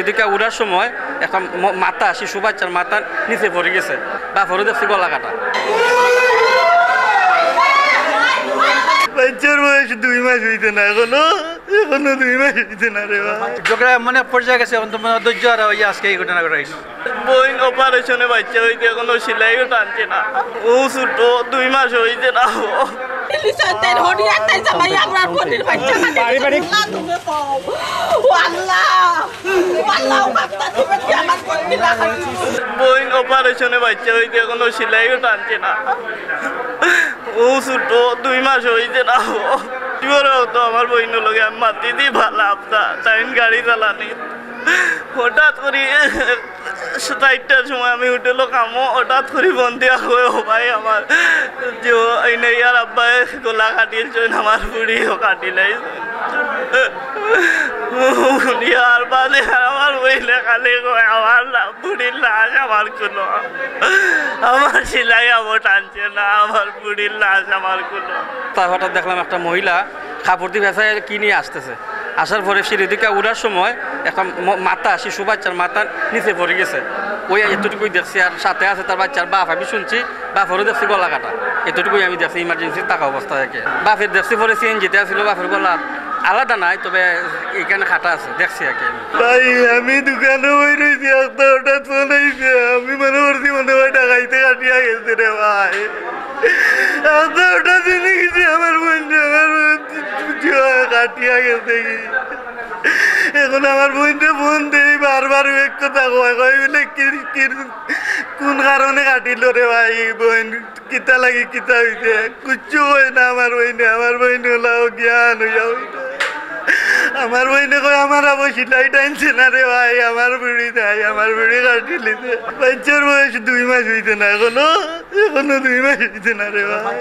দিকে উড়ার সময় একটা মাথা শিশু বাচ্চার মাথা নিচে পড়ে গেছে, বাপরও দেখছি গলা কাটা। বাচ্চার বয়স 2 মাস হইতে না, এখনো 2 মাস হইতে না রে ভাই। ঝগড়া মানে পর্যায়ে গেছে, এখন তো ধৈর্য আর আজকে এই ঘটনা ঘটাইছে। বোন অপারেশনে বাচ্চা হইতে এখনো সেলাইও টানছে না, ও ছোট 2 মাস হইতে না। বোন অপারেশনে বাচ্চা হইতে এখনো সেলাইও টানছে না, ও ছোট 2 মাস হইতে না। তো আমার বইনের লগে আমি মাতি দিই ভালো আপনার তাই গাড়ি চালানি। হঠাৎ করে 7টার সময় আমি উঠেলো কামো, হঠাৎ করে বন্ধি হয়ে ভাই আমার যে আর আব্বাই গোলা কাটিয়েছেন, আমার বুড়িও কাটিলাই আর বাদে আমার বইলে খালি আমার বুড়ির লাশ আমার কোনো, আমার সেলাই আমার টানছে না, আমার বুড়ির লাশ আমার কোনো। তার হঠাৎ দেখলাম একটা মহিলা কাপড় দিয়ে ভেসায় কি নিয়ে আসতেছে, আসার পরে সিঁড়ি দিকে উড়ার সময় একটা মাথা শিশু বাচ্চার মাথা নিচে পড়ে গেছে। ওই এতটুকুই দেখছি, আর সাথে আছে তার বাচ্চার বাপ। আমি শুনছি বাপেরও দেখছি গলা কাটা, এতটুকুই আমি দেখছি ইমার্জেন্সি থাকা অবস্থা থেকে। বাপের দেখছি পরে সিএনজিতে আসছিল, বাপের গলা আলাদা নাই, তবে এখানে কাটা আছে দেখছি আর কি। ভাই আমি দোকানে বই রয়েছি, একটা হঠাৎ ফোন আইছে, আমি মনে করছি মনে হয় ডাকাইতে কাটিয়া গেছে রে ভাই। একটা হঠাৎ জেনে গেছি আমার বোন কাটিয়া গেছে কি। এখন আমার বোনটা ফোন দেই বারবার এক কথা কয় বলে কোন কারণে কাটিল রে ভাই, বোন কিতা লাগি কিতা হইছে কুচ্ছু হয় না আমার বইনে। আমার বইনে হলাও জ্ঞান হইয়া হইতা, আমার বইনে কয় আমার আবার সেটাই টানছে না রে ভাই, আমার বুড়ি নাই, আমার বুড়ি কাটি লিছে। বাচ্চার বয়স 2 মাস হইতে না, এখনো 2 মাস হইতে না রে ভাই।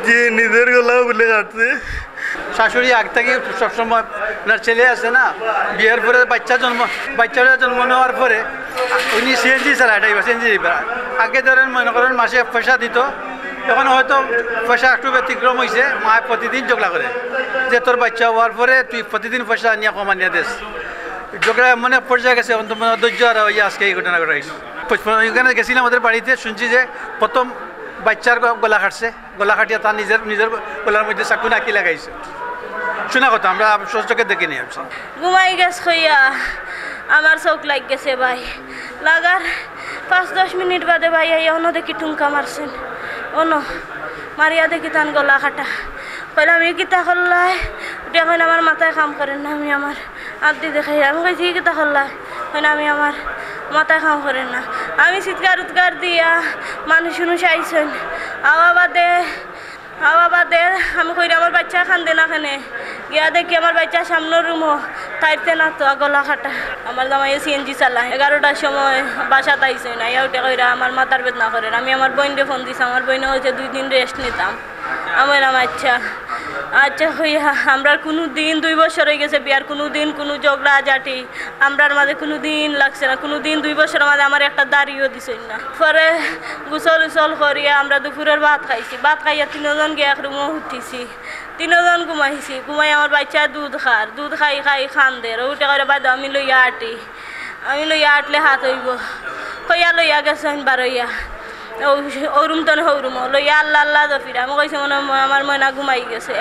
যে নিজের গলাও বলে কাটছে। শাশুড়ি আগ থেকে সবসময় ওনার ছেলে আছে না, বিয়ের পরে বাচ্চা জন্ম নেওয়ার পরে উনি সিএনজি চালায়, ড্রাইভার সিএনজি ড্রাইভার। আগে ধরেন মনে করেন মাসে পয়সা দিত, এখন হয়তো পয়সা একটু ব্যতিক্রম হয়েছে, মা প্রতিদিন ঝগড়া করে যে তোর বাচ্চা হওয়ার পরে তুই প্রতিদিন পয়সা নিয়ে কমানিয়া দিস। ঝগড়া মানে পর্যায়ে গেছে, এখন তো ধৈর্য আর আজকে এই ঘটনা ঘটাইছে। ওইখানে গেছিলাম ওদের বাড়িতে, শুনছি যে প্রথম বাচ্চার গলা কাটছে, গলা কাটিয়া তার নিজের গলার মধ্যে চাকু নাকি লাগাইছে। শোনা কথা, আমরা চোখে দেখে নিয়ে আসছি। ঘুমাই গেছ হইয়া আমার চোখ লাগ গেছে ভাই, লাগার 5-10 মিনিট বাদে ভাই অন্য দেখি ঠুমকা মারছেন, অন্য মারিয়া দেখি তান গলা কাটা। কইলে আমি কিতা করলাই, ওটা এখন আমার মাথায় কাম করেন না, আমি আমার আদি দেখাই। আমি কইছি কিতা করলাই, কইলে আমি আমার মাথায় কাম করেন না। আমি চিৎকার উৎকার দিয়া মানুষ আইছেন, আওয়া বাদে আমি কইরা আমার বাচ্চা খান্দে না খানে গিয়া দেখি আমার বাচ্চা সামনের রুমও তাইতে না তো গলা কাটা। আমার জামাই সিএনজি চালায়, 11টার সময় বাসাত আইছে না, ওটা কইরা আমার মাথার বেদনা করেন। আমি আমার বোনকে ফোন দিছি, আমার বোনে হয়েছে 2 দিন রেস্ট নিতাম। আমার আচ্ছা হইয়া আমরা কোনো দিন 2 বছর হয়ে গেছে বিয়ার, কোনো দিন কোনো ঝগড়া জাটি আমরার মাঝে কোনো দিন লাগছে না, কোনো দিন 2 বছরের মাঝে আমার একটা দাড়িও দিছেন না। পরে গোসল করিয়া আমরা দুপুরের ভাত খাইছি, ভাত খাইয়া 3 জন গিয়ে এক রুমও উঠিছি, 3 জন ঘুমাই আমার বাচ্চা দুধ খাই খান্দে ওটা করে বাদ আমি লইয়া আটলে হাত হইব কইয়া লইয়া গেছেন বারইয়া ও রুম তো হৌ রুম লইয়া আল্লাহ জফিরা। আমি কইছি মনে আমার ময়না ঘুমাই গেছে।